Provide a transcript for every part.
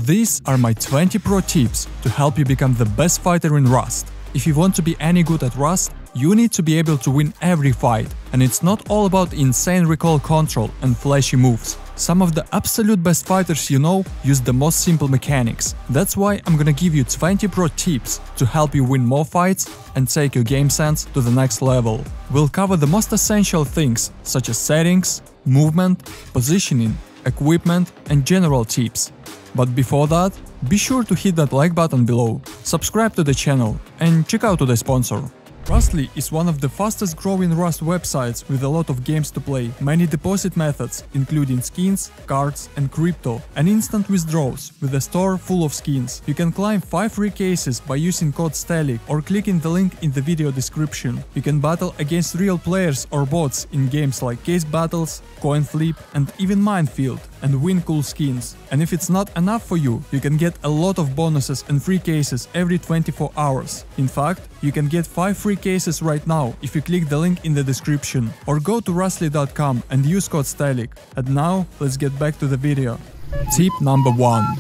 These are my 20 pro tips to help you become the best fighter in Rust. If you want to be any good at Rust, you need to be able to win every fight, and it's not all about insane recoil control and flashy moves. Some of the absolute best fighters you know use the most simple mechanics. That's why I'm gonna give you 20 pro tips to help you win more fights and take your game sense to the next level. We'll cover the most essential things such as settings, movement, positioning, equipment and general tips. But before that, be sure to hit that like button below, subscribe to the channel and check out today's sponsor. Rustly is one of the fastest growing Rust websites with a lot of games to play, many deposit methods including skins, cards and crypto, and instant withdrawals with a store full of skins. You can claim 5 free cases by using code STELIC or clicking the link in the video description. You can battle against real players or bots in games like Case Battles, Coin Flip and even Minefield and win cool skins. And if it's not enough for you, you can get a lot of bonuses and free cases every 24 hours. In fact, you can get 5 free cases right now if you click the link in the description or go to rustly.com and use code STELIC. And now, let's get back to the video. Tip number 1.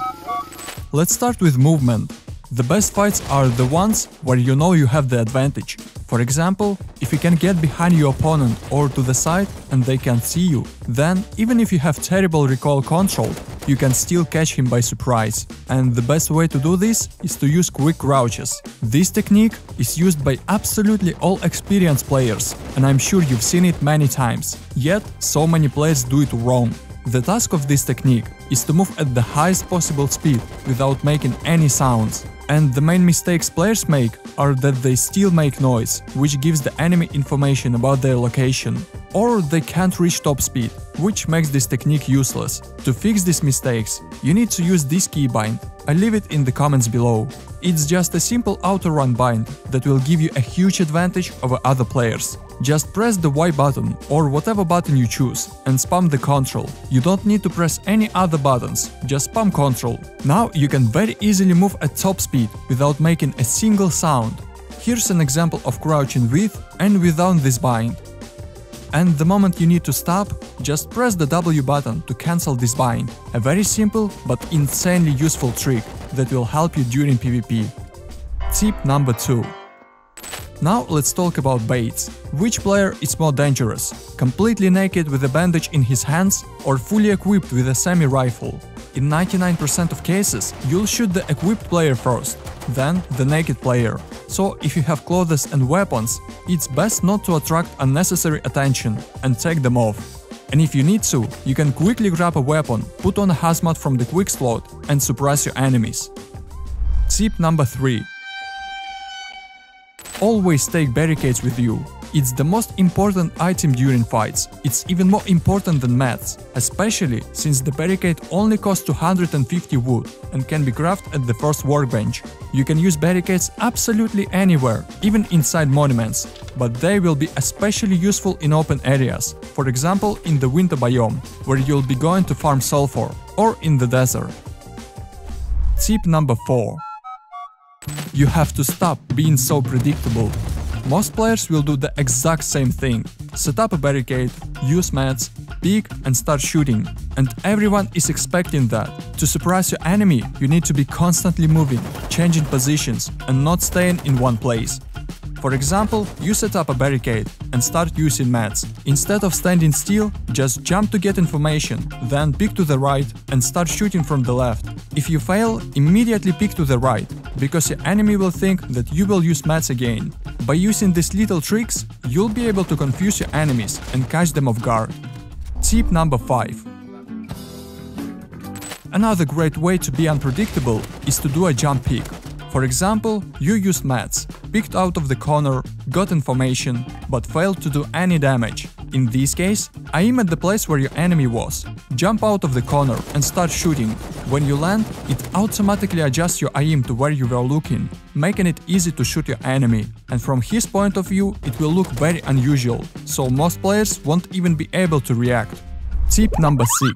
Let's start with movement. The best fights are the ones where you know you have the advantage. For example, if you can get behind your opponent or to the side and they can't see you, then even if you have terrible recoil control, you can still catch him by surprise. And the best way to do this is to use quick crouches. This technique is used by absolutely all experienced players, and I'm sure you've seen it many times. Yet, so many players do it wrong. The task of this technique is to move at the highest possible speed without making any sounds. And the main mistakes players make are that they still make noise, which gives the enemy information about their location. Or they can't reach top speed, which makes this technique useless. To fix these mistakes, you need to use this keybind. I leave it in the comments below. It's just a simple auto-run bind that will give you a huge advantage over other players. Just press the Y button or whatever button you choose and spam the control. You don't need to press any other buttons, just spam control. Now you can very easily move at top speed without making a single sound. Here's an example of crouching with and without this bind. And the moment you need to stop, just press the W button to cancel this bind. A very simple but insanely useful trick that will help you during PvP. Tip number 2. Now let's talk about baits. Which player is more dangerous? Completely naked with a bandage in his hands or fully equipped with a semi-rifle? In 99% of cases, you'll shoot the equipped player first, then the naked player. So if you have clothes and weapons, it's best not to attract unnecessary attention and take them off. And if you need to, you can quickly grab a weapon, put on a hazmat from the quick slot and suppress your enemies. Tip number 3. Always take barricades with you. It's the most important item during fights. It's even more important than mats, especially since the barricade only costs 250 wood and can be crafted at the first workbench. You can use barricades absolutely anywhere, even inside monuments, but they will be especially useful in open areas, for example in the winter biome, where you'll be going to farm sulfur, or in the desert. Tip number 4. You have to stop being so predictable. Most players will do the exact same thing. Set up a barricade, use mats, peek and start shooting. And everyone is expecting that. To surprise your enemy, you need to be constantly moving, changing positions and not staying in one place. For example, you set up a barricade and start using mats. Instead of standing still, just jump to get information, then peek to the right and start shooting from the left. If you fail, immediately peek to the right, because your enemy will think that you will use mats again. By using these little tricks, you'll be able to confuse your enemies and catch them off guard. Tip number 5. Another great way to be unpredictable is to do a jump peek. For example, you used mats, peeked out of the corner, got information, but failed to do any damage. In this case, aim at the place where your enemy was, jump out of the corner and start shooting. When you land, it automatically adjusts your aim to where you were looking, making it easy to shoot your enemy. And from his point of view, it will look very unusual, so most players won't even be able to react. Tip number 6.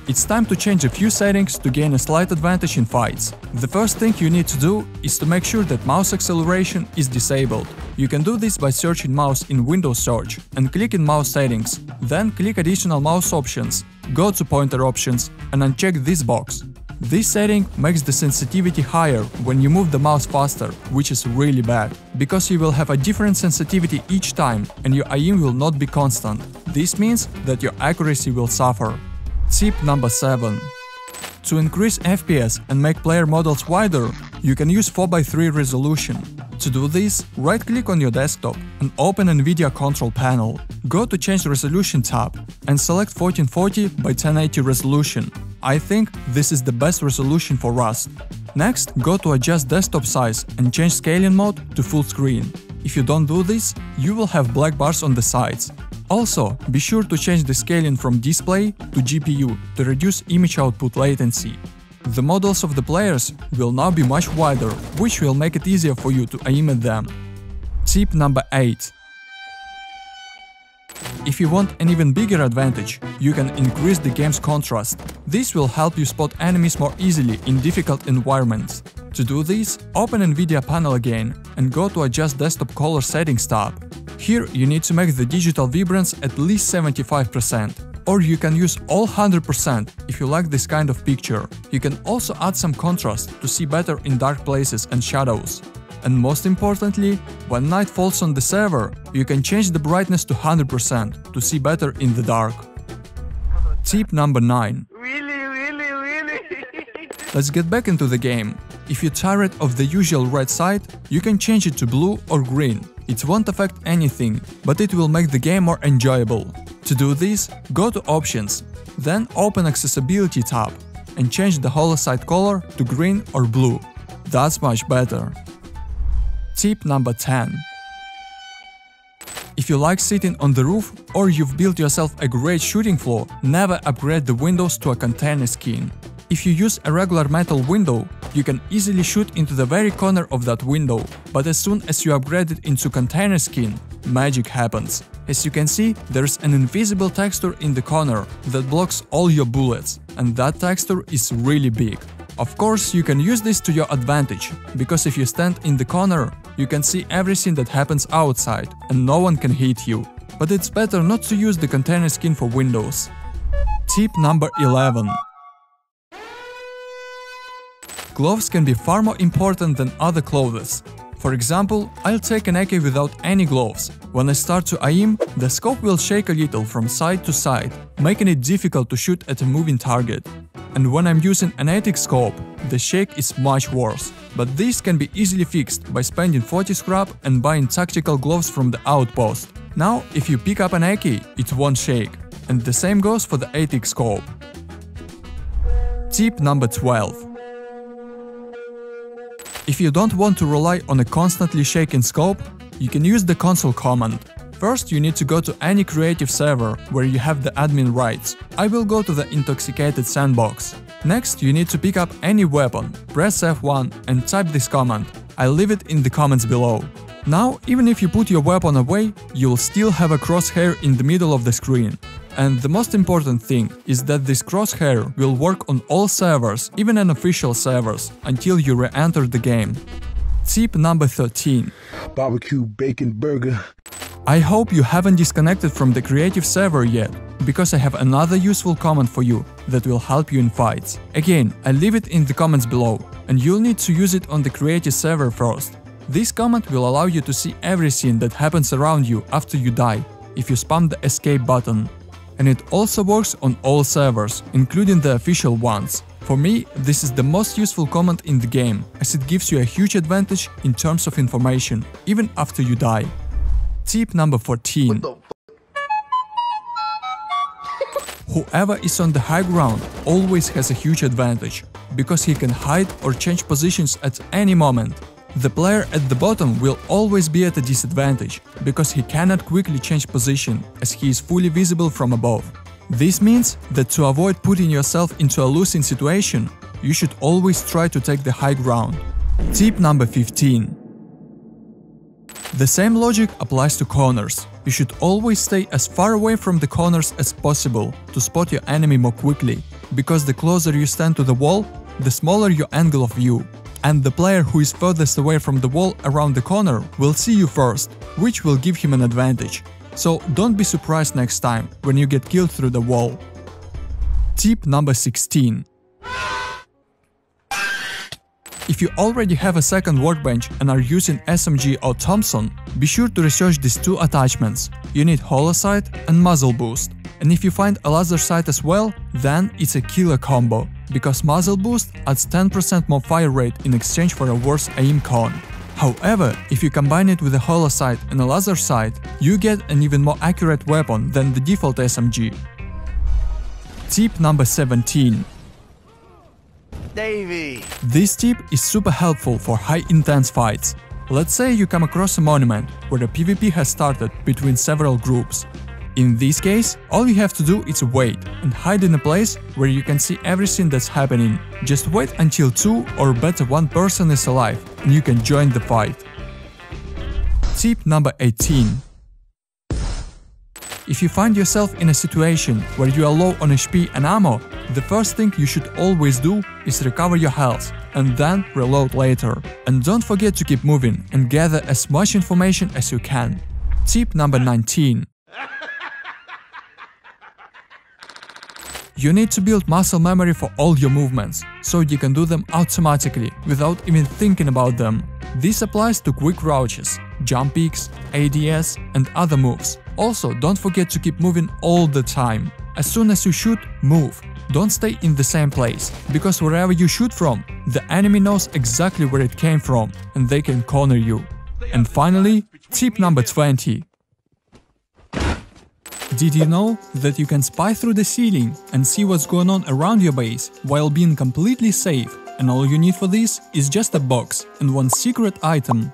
It's time to change a few settings to gain a slight advantage in fights. The first thing you need to do is to make sure that mouse acceleration is disabled. You can do this by searching mouse in Windows Search and click in mouse settings, then click additional mouse options go to pointer options and uncheck this box. This setting makes the sensitivity higher when you move the mouse faster, which is really bad, because you will have a different sensitivity each time and your aim will not be constant. This means that your accuracy will suffer. Tip number 7. To increase FPS and make player models wider, you can use 4:3 resolution. To do this, right-click on your desktop and open NVIDIA control panel. Go to Change Resolution tab and select 1440 by 1080 resolution. I think this is the best resolution for Rust. Next, go to Adjust Desktop Size and change Scaling Mode to Full Screen. If you don't do this, you will have black bars on the sides. Also, be sure to change the scaling from display to GPU to reduce image output latency. The models of the players will now be much wider, which will make it easier for you to aim at them. Tip number 8. If you want an even bigger advantage, you can increase the game's contrast. This will help you spot enemies more easily in difficult environments. To do this, open NVIDIA panel again and go to Adjust Desktop Color Settings tab. Here you need to make the digital vibrance at least 75%. Or you can use all 100% if you like this kind of picture. You can also add some contrast to see better in dark places and shadows. And most importantly, when night falls on the server, you can change the brightness to 100% to see better in the dark. Tip number 9. Really? Let's get back into the game. If you're tired of the usual red side, you can change it to blue or green. It won't affect anything, but it will make the game more enjoyable. To do this, go to Options, then open Accessibility tab and change the hollow side color to green or blue. That's much better. Tip number 10. If you like sitting on the roof or you've built yourself a great shooting floor, never upgrade the windows to a container skin. If you use a regular metal window, you can easily shoot into the very corner of that window, but as soon as you upgrade it into container skin, magic happens. As you can see, there's an invisible texture in the corner that blocks all your bullets, and that texture is really big. Of course, you can use this to your advantage, because if you stand in the corner, you can see everything that happens outside, and no one can hit you. But it's better not to use the container skin for Windows. Tip number 11. Gloves can be far more important than other clothes. For example, I'll take an AK without any gloves. When I start to aim, the scope will shake a little from side to side, making it difficult to shoot at a moving target. And when I'm using an ATIC scope, the shake is much worse. But this can be easily fixed by spending 40 scrap and buying tactical gloves from the outpost. Now, if you pick up an AK, it won't shake. And the same goes for the ATIC scope. Tip number 12. If you don't want to rely on a constantly shaking scope, you can use the console command. First, you need to go to any creative server where you have the admin rights. I will go to the Intoxicated Sandbox. Next, you need to pick up any weapon, press F1 and type this command. I'll leave it in the comments below. Now, even if you put your weapon away, you'll still have a crosshair in the middle of the screen. And the most important thing is that this crosshair will work on all servers, even unofficial servers, until you re-enter the game. Tip number 13. Barbecue bacon burger. I hope you haven't disconnected from the creative server yet, because I have another useful command for you that will help you in fights. Again, I'll leave it in the comments below, and you'll need to use it on the creative server first. This command will allow you to see everything that happens around you after you die, if you spam the escape button. And it also works on all servers, including the official ones. For me, this is the most useful command in the game, as it gives you a huge advantage in terms of information, even after you die. Tip number 14. Whoever is on the high ground always has a huge advantage, because he can hide or change positions at any moment. The player at the bottom will always be at a disadvantage, because he cannot quickly change position, as he is fully visible from above. This means that to avoid putting yourself into a losing situation, you should always try to take the high ground. Tip number 15. The same logic applies to corners. You should always stay as far away from the corners as possible to spot your enemy more quickly, because the closer you stand to the wall, the smaller your angle of view. And the player who is furthest away from the wall around the corner will see you first, which will give him an advantage. So don't be surprised next time when you get killed through the wall. Tip number 16. If you already have a second workbench and are using SMG or Thompson, be sure to research these two attachments. You need hollow sight and muzzle boost. And if you find a laser sight as well, then it's a killer combo, because muzzle boost adds 10% more fire rate in exchange for a worse aim con. However, if you combine it with a hollow sight and a laser sight, you get an even more accurate weapon than the default SMG. Tip number 17. Davey. This tip is super helpful for high-intense fights. Let's say you come across a monument where a PvP has started between several groups. In this case, all you have to do is wait and hide in a place where you can see everything that's happening. Just wait until 2 or better 1 person is alive and you can join the fight. Tip number 18. If you find yourself in a situation where you are low on HP and ammo, the first thing you should always do is recover your health and then reload later. And don't forget to keep moving and gather as much information as you can. Tip number 19. You need to build muscle memory for all your movements, so you can do them automatically without even thinking about them. This applies to quick crouches, jump peaks, ADS and other moves. Also, don't forget to keep moving all the time. As soon as you shoot, move. Don't stay in the same place, because wherever you shoot from, the enemy knows exactly where it came from and they can corner you. And finally, tip number 20. Did you know that you can spy through the ceiling and see what's going on around your base while being completely safe? And all you need for this is just a box and one secret item.